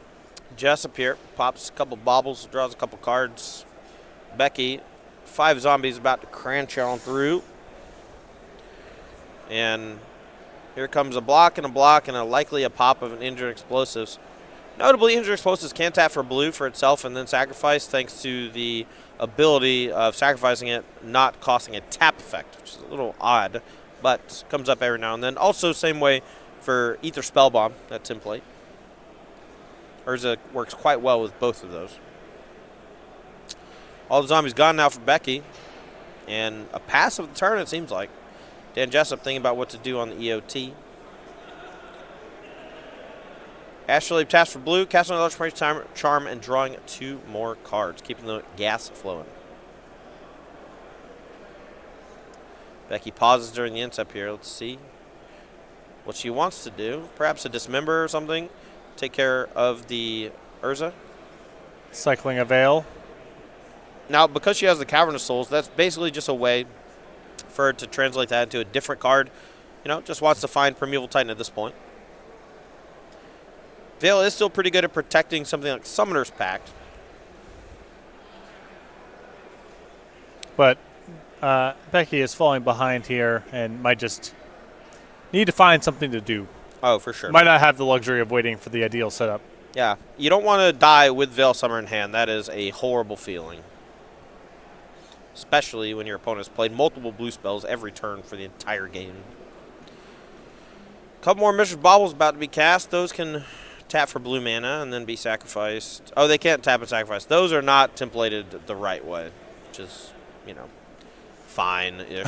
Jessup here pops a couple baubles, draws a couple cards. Becky, 5 zombies about to crunch on through. And here comes a block and a likely a pop of an Engineered Explosives. Notably, Engineered Explosives can tap for blue for itself and then sacrifice thanks to the ability of sacrificing it not costing a tap effect, which is a little odd, but comes up every now and then. Also, same way for Ether Spellbomb, that template. Urza works quite well with both of those. All the zombies gone now for Becky. And a pass of the turn, it seems like. Dan Jessup thinking about what to do on the EOT. Astrolabe taps for blue, casting another charm, and drawing 2 more cards, keeping the gas flowing. Becky pauses during the instep here. Let's see what she wants to do. Perhaps a Dismember or something. Take care of the Urza. Cycling a Veil. Now, because she has the Cavernous Souls, that's basically just a way for her to translate that into a different card. Just wants to find Primeval Titan at this point. Veil is still pretty good at protecting something like Summoner's Pact. But Becky is falling behind here and might just need to find something to do. Oh, for sure. Might not have the luxury of waiting for the ideal setup. Yeah, you don't want to die with Veil Summer in hand. That is a horrible feeling. Especially when your opponent has played multiple blue spells every turn for the entire game. A couple more Mishra's Baubles about to be cast. Those can tap for blue mana and then be sacrificed. Oh, they can't tap and sacrifice. Those are not templated the right way, which is, you know, fine-ish.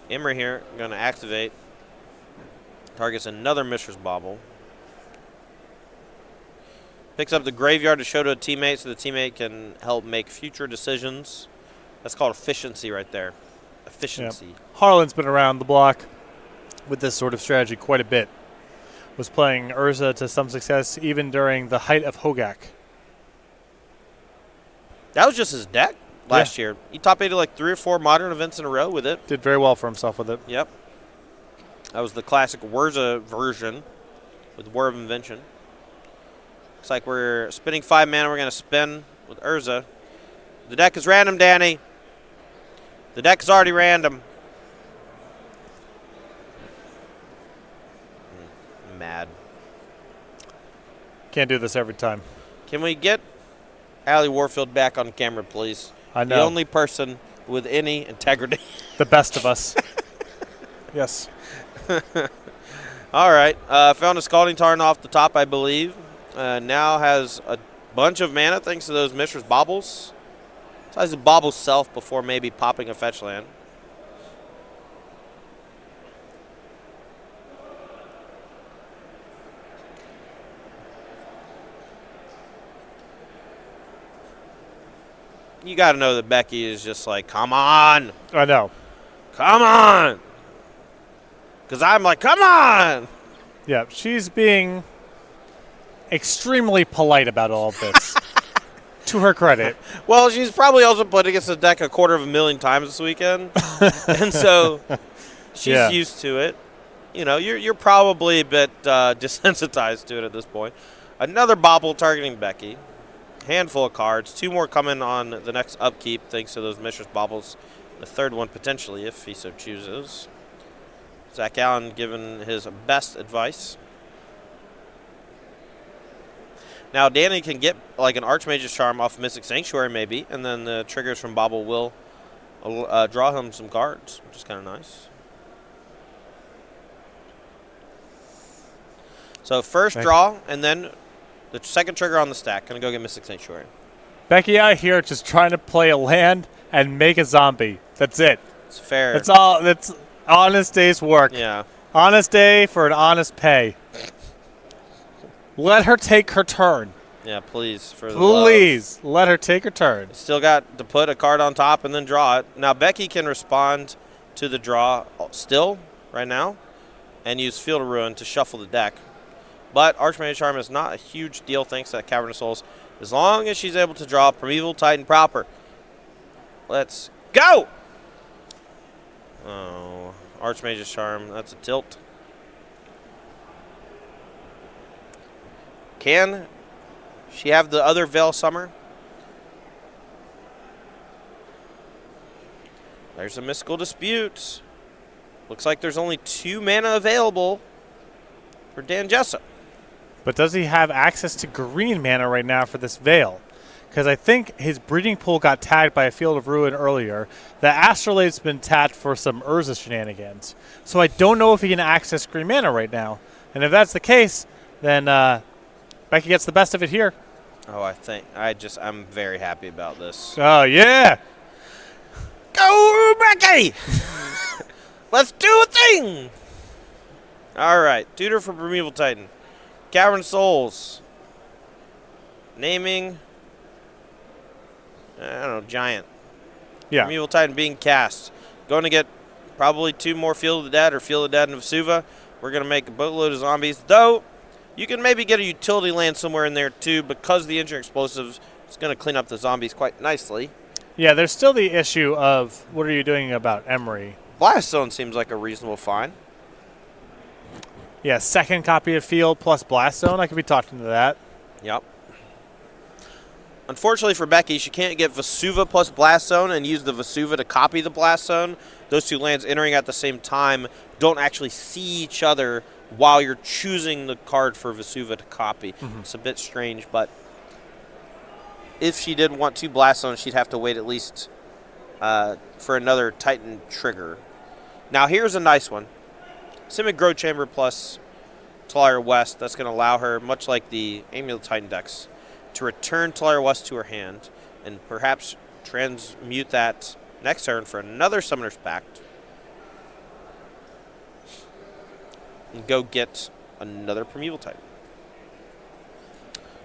Imri here, going to activate. Targets another Mishra's Bauble. Picks up the graveyard to show to a teammate so the teammate can help make future decisions. That's called efficiency right there. Efficiency. Yep. Harlan's been around the block with this sort of strategy quite a bit. Was playing Urza to some success even during the height of Hogak. That was just his deck last year. He top-8'd like 3 or 4 modern events in a row with it. Did very well for himself with it. Yep. That was the classic Urza version with War of Invention. Looks like we're spending 5 mana. We're going to spin with Urza. The deck is random, Danny. The deck is already random. I'm mad. Can't do this every time. Can we get Allie Warfield back on camera, please? I know. The only person with any integrity. The best of us. Yes. All right. Found a Scalding Tarn off the top, I believe. Now has a bunch of mana thanks to those Mishra's Baubles. Decides to bauble self before maybe popping a fetch land. You got to know that Becky is just like, come on. I know. Come on. Because I'm like, come on. Yeah, she's being extremely polite about all of this. To her credit. Well, she's probably also played against the deck 250,000 times this weekend. And so she's used to it. You know, you're probably a bit desensitized to it at this point. Another bauble targeting Becky. Handful of cards. 2 more coming on the next upkeep thanks to those Mishra's Baubles. The third one potentially if he so chooses. Zach Allen giving his best advice. Now, Danny can get like an Archmage's Charm off Mystic Sanctuary maybe, and then the triggers from Bauble will draw him some cards, which is kind of nice. So first draw, and then the second trigger on the stack. Going to go get Mystic Sanctuary. Becky out here just trying to play a land and make a zombie. That's it. It's fair. That's all. That's honest day's work. Yeah. Honest day for an honest pay. Let her take her turn. Yeah, please. Please, let her take her turn. Still got to put a card on top and then draw it. Now, Becky can respond to the draw still right now and use Field of Ruin to shuffle the deck. But Archmage Charm is not a huge deal thanks to that Cavern of Souls, as long as she's able to draw Primeval Titan proper. Let's go! Oh, Archmage's Charm, that's a tilt. Can she have the other Veil Summer? There's a Mystical Dispute. Looks like there's only 2 mana available for Dan Jessup. But does he have access to green mana right now for this Veil? Because I think his Breeding Pool got tagged by a Field of Ruin earlier. The Astrolabe's been tapped for some Urza shenanigans. So I don't know if he can access green mana right now. And if that's the case, then Becky gets the best of it here. Oh, I'm very happy about this. Oh, yeah. Go, Becky! Let's do a thing! All right, tutor for Primeval Titan. Cavern Souls. Naming, I don't know, Giant. Yeah. Primeval Titan being cast. Going to get probably 2 more Field of the Dead or Field of the Dead and Vesuva. We're going to make a boatload of zombies, though you can maybe get a utility land somewhere in there, too, because the Engineering Explosive is going to clean up the zombies quite nicely. Yeah, there's still the issue of what are you doing about Emery? Blast Zone seems like a reasonable find. Yeah, second copy of Field plus Blast Zone. I could be talking to that. Yep. Unfortunately for Becky, she can't get Vesuva plus Blast Zone and use the Vesuva to copy the Blast Zone. Those two lands entering at the same time don't actually see each other while you're choosing the card for Vesuva to copy. It's a bit strange, but if she did want to Blast Zone, she'd have to wait at least for another Titan trigger. Now here's a nice one. Simic Grow Chamber plus Talaria West. That's going to allow her, much like the Amulet Titan decks, to return Talaria West to her hand and perhaps transmute that next turn for another Summoner's Pact and go get another Primeval Titan.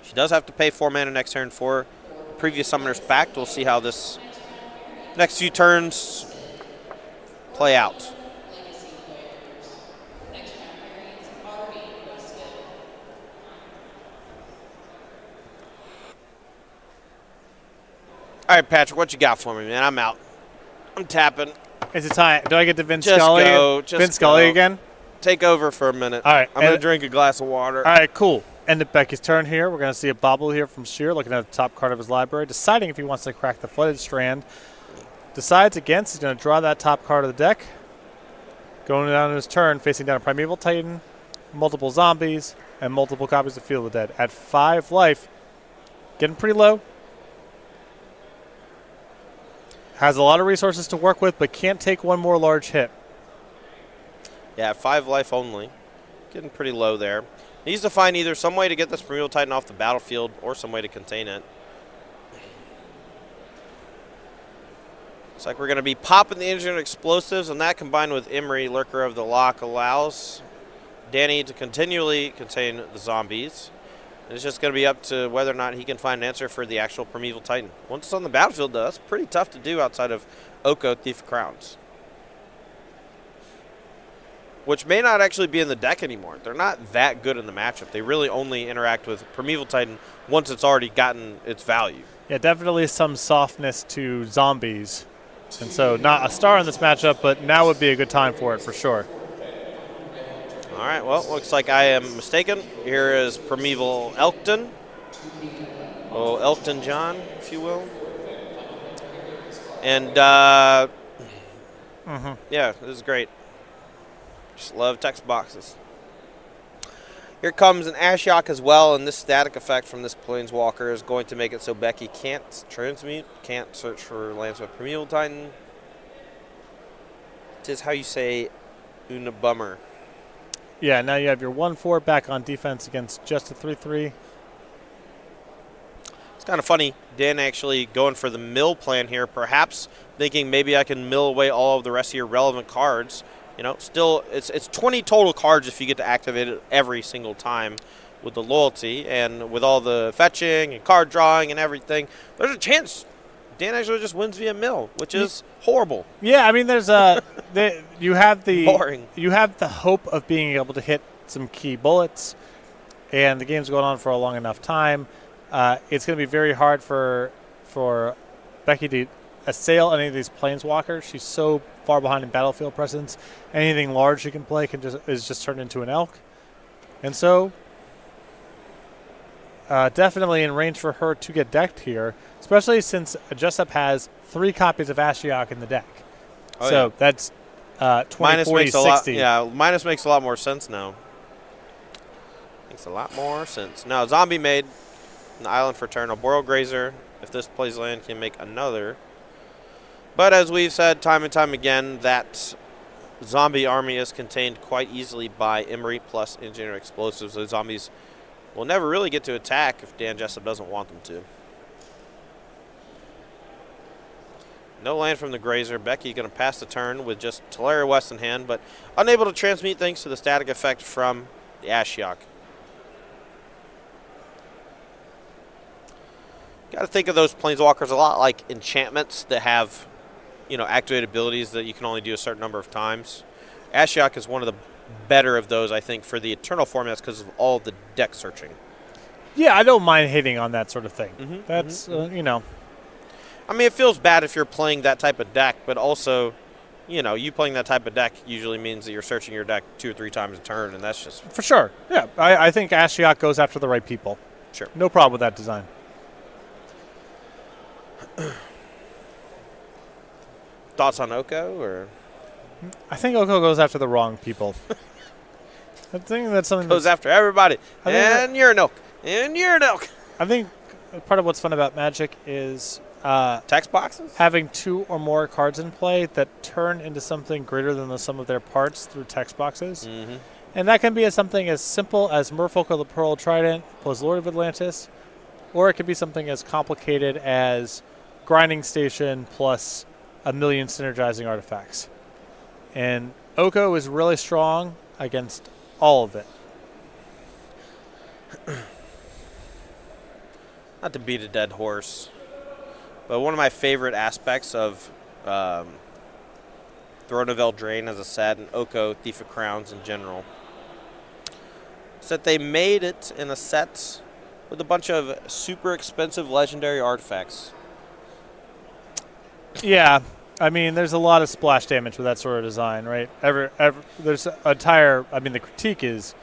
She does have to pay 4 mana next turn for the previous Summoner's Pact. We'll see how this next few turns play out. All right, Patrick, what you got for me, man? I'm out. I'm tapping. Is it time? Do I get to Vince Just Scully? go. Vince Scully again? Take over for a minute. All right. I'm going to drink a glass of water. All right, cool. End of Becky's turn here. We're going to see a bobble here from Scherer, looking at the top card of his library, deciding if he wants to crack the Flooded Strand. Decides against. He's going to draw that top card of the deck. Going down his turn, facing down a Primeval Titan, multiple zombies, and multiple copies of Field of the Dead. At 5 life, getting pretty low. Has a lot of resources to work with, but can't take one more large hit. Yeah, 5 life only. Getting pretty low there. Needs to find either some way to get this Primeval Titan off the battlefield or some way to contain it. Looks like we're going to be popping the Engineered Explosives, and that combined with Imri, Lurker of the Lock, allows Danny to continually contain the zombies. And it's just going to be up to whether or not he can find an answer for the actual Primeval Titan. Once it's on the battlefield, though, that's pretty tough to do outside of Oko, Thief of Crowns, which may not actually be in the deck anymore. They're not that good in the matchup. They really only interact with Primeval Titan once it's already gotten its value. Yeah, definitely some softness to zombies. And so not a star in this matchup, but now would be a good time for it for sure. All right, well, looks like I am mistaken. Here is Primeval Elkton. Oh, Elkton John, if you will. And, yeah, this is great. Just love text boxes. Here comes an Ashiok as well, and this static effect from this Planeswalker is going to make it so Becky can't transmute, can't search for lands with Primeval Titan. It is how you say Una Bummer. Yeah, now you have your 1/4 back on defense against just a 3/3. It's kind of funny. Dan actually going for the mill plan here, perhaps thinking maybe I can mill away all of the rest of your relevant cards. You know, still, it's 20 total cards if you get to activate it every single time with the loyalty and with all the fetching and card drawing and everything. There's a chance Dan actually just wins via mill, which is horrible. Yeah, I mean, there's you have the Boring. You have the hope of being able to hit some key bullets, and the game's going on for a long enough time. It's going to be very hard for Becky to assail any of these Planeswalkers. She's so far behind in battlefield presence. Anything large she can play is just turned into an elk. And so definitely in range for her to get decked here, especially since Jessup has 3 copies of Ashiok in the deck. Oh, so yeah. That's 20, Minus 40, makes a 60. lot, yeah, minus makes a lot more sense now. Makes a lot more sense. Now, Zombie made an island for turn. A Boreal Grazer, if this plays land, can make another. But as we've said time and time again, that zombie army is contained quite easily by Imri plus Engineered Explosives. So zombies will never really get to attack if Dan Jessup doesn't want them to. No land from the Grazer. Becky going to pass the turn with just Talaria West in hand, but unable to transmute thanks to the static effect from the Ashiok. Got to think of those Planeswalkers a lot like enchantments that have, you know, activated abilities that you can only do a certain number of times. Ashiok is one of the better of those, I think, for the Eternal formats because of all the deck searching. Yeah, I don't mind hitting on that sort of thing. That's, you know. I mean, it feels bad if you're playing that type of deck, but also, you know, you playing that type of deck usually means that you're searching your deck 2 or 3 times a turn, and that's just... For sure. Yeah, I think Ashiok goes after the right people. Sure. No problem with that design. Thoughts on Oko, or I think Oko goes after the wrong people. I think that's something goes after everybody? And you're an Oak. And you're an Oak. I think part of what's fun about Magic is text boxes? Having 2 or more cards in play that turn into something greater than the sum of their parts through text boxes. Mm-hmm. And that can be something as simple as Merfolk of the Pearl Trident plus Lord of Atlantis, or it could be something as complicated as Grinding Station plus a million synergizing artifacts. And Oko is really strong against all of it. Not to beat a dead horse, but one of my favorite aspects of Throne of Eldraine as a set, and Oko, Thief of Crowns in general, is that they made it in a set with a bunch of super expensive legendary artifacts. Yeah, I mean, there's a lot of splash damage with that sort of design, right? There's the critique is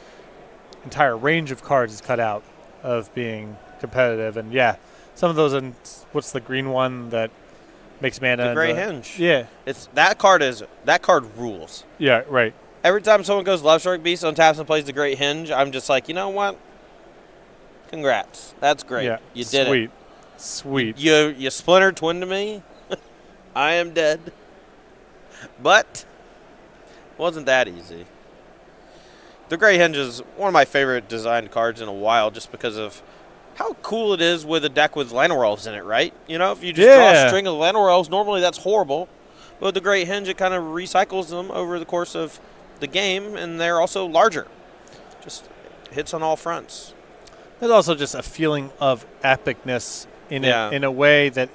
entire range of cards is cut out of being competitive, and yeah, some of those. What's the green one that makes mana? The Gray Hinge. Yeah, that card rules. Yeah, right. Every time someone goes Love Strike Beast, untaps and plays the Great Hinge, I'm just like, you know what? Congrats. That's great. Yeah, you did it. Sweet. You Splinter Twin to me. I am dead. But it wasn't that easy. The Grey Hinge is one of my favorite designed cards in a while, just because of how cool it is with a deck with Llanowar Elves in it, right? You know, if you just draw a string of Llanowar Elves, normally that's horrible. But with the Great Hinge, it kind of recycles them over the course of the game, and they're also larger. Just hits on all fronts. There's also just a feeling of epicness in it, in a way that's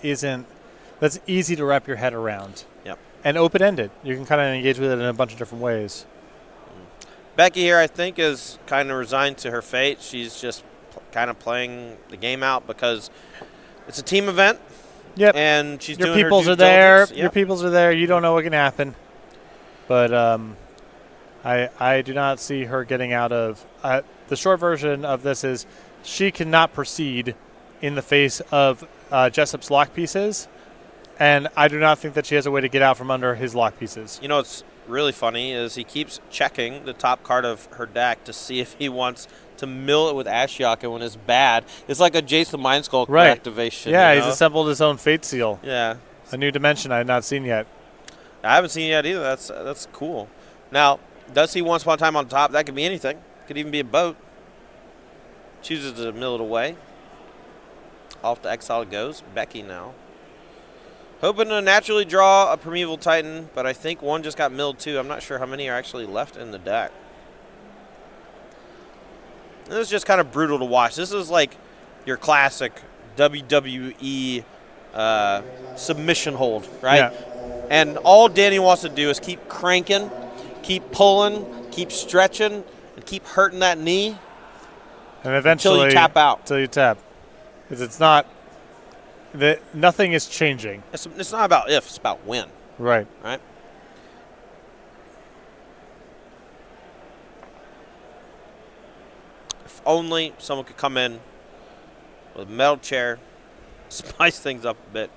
easy to wrap your head around. Yep. And open-ended. You can kind of engage with it in a bunch of different ways. Becky here, I think, is kind of resigned to her fate. She's just kind of playing the game out because it's a team event. Yep. And she's your doing peoples her are due there. diligence. Yep. Your peoples are there. You don't know what can happen. But I do not see her getting out of the short version of this is she cannot proceed in the face of Jessup's lock pieces, and I do not think that she has a way to get out from under his lock pieces. You know what's really funny is he keeps checking the top card of her deck to see if he wants to mill it with Ashiok when it's bad. It's like a Jace the Mind Skull activation. Yeah, you know? He's assembled his own Fate Seal. Yeah. A new dimension I have not seen yet. I haven't seen it yet either. That's cool. Now, does he Once Upon a Time on top? That could be anything. Could even be a boat. Chooses to mill it away. Off to exile it goes. Becky now. Hoping to naturally draw a Primeval Titan, but I think one just got milled too. I'm not sure how many are actually left in the deck. This is just kind of brutal to watch. This is like your classic WWE submission hold, right? Yeah. And all Danny wants to do is keep cranking, keep pulling, keep stretching, and keep hurting that knee. And eventually, until you tap out. Until you tap. Because it's not, nothing is changing. It's not about if, it's about when. Right. Right? If only someone could come in with a metal chair, spice things up a bit.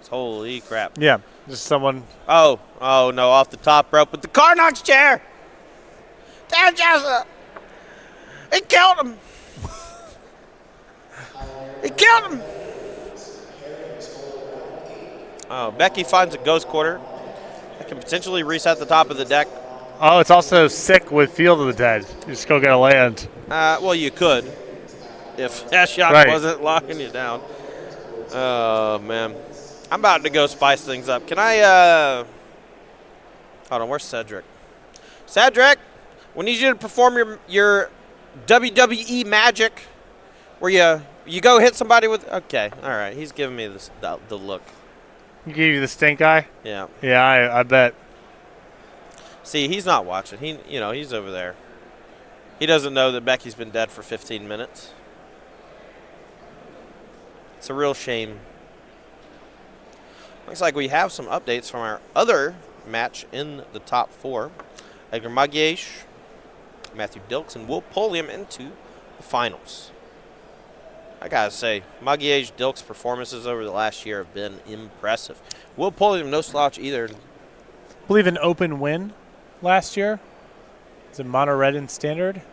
Holy crap. Yeah, just someone. Oh no, off the top rope with the Carnox chair. Damn, Jessup. He killed him. He killed him. Oh, Becky finds a Ghost Quarter. That can potentially reset the top of the deck. Oh, it's also sick with Field of the Dead. You just go get a land. Well, you could if Ashiok wasn't locking you down. Oh, man. I'm about to go spice things up. Can I, hold on, where's Cedric? Cedric, we need you to perform your WWE magic where you go hit somebody with, okay, all right. He's giving me the look. He gave you the stink eye? Yeah. Yeah, I bet. See, he's not watching. He's over there. He doesn't know that Becky's been dead for 15 minutes. It's a real shame. Looks like we have some updates from our other match in the top 4. Edgar Magiesh, Matthew Dilks, and Will Pulliam into the finals. I gotta say, Magyar Dilk's performances over the last year have been impressive. Will Pulliam, no slouch either. I believe an open win last year. Is it Monoredin Standard?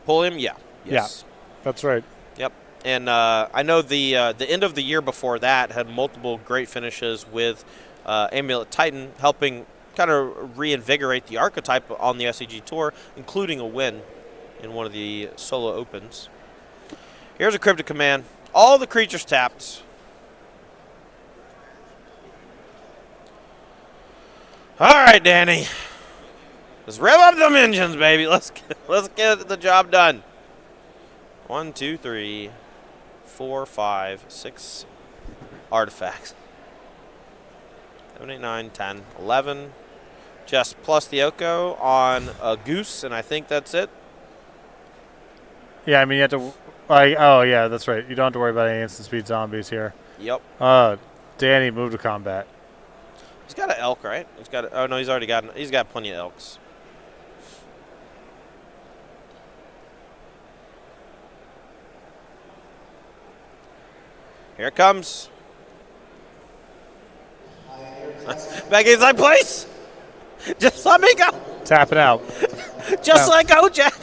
Pulliam, yeah. Yes. Yeah, that's right. Yep. And I know the end of the year before that had multiple great finishes with Amulet Titan, helping kind of reinvigorate the archetype on the SCG Tour, including a win in one of the solo opens. Here's a Cryptic Command. All the creatures tapped. All right, Danny. Let's rev up them engines, baby. Let's get the job done. 1, 2, 3, 4, 5, 6 artifacts. 7, 8, 9, 10, 11. Just plus the Oko on a Goose, and I think that's it. Yeah, I mean, you have to. Oh, yeah, that's right. You don't have to worry about any instant speed zombies here. Yep. Danny, move to combat. He's got an elk, right? He's got. Oh no, he's got plenty of elks. Here it comes. Back inside place. Just let me go. Tapping out. Just let go, Jack.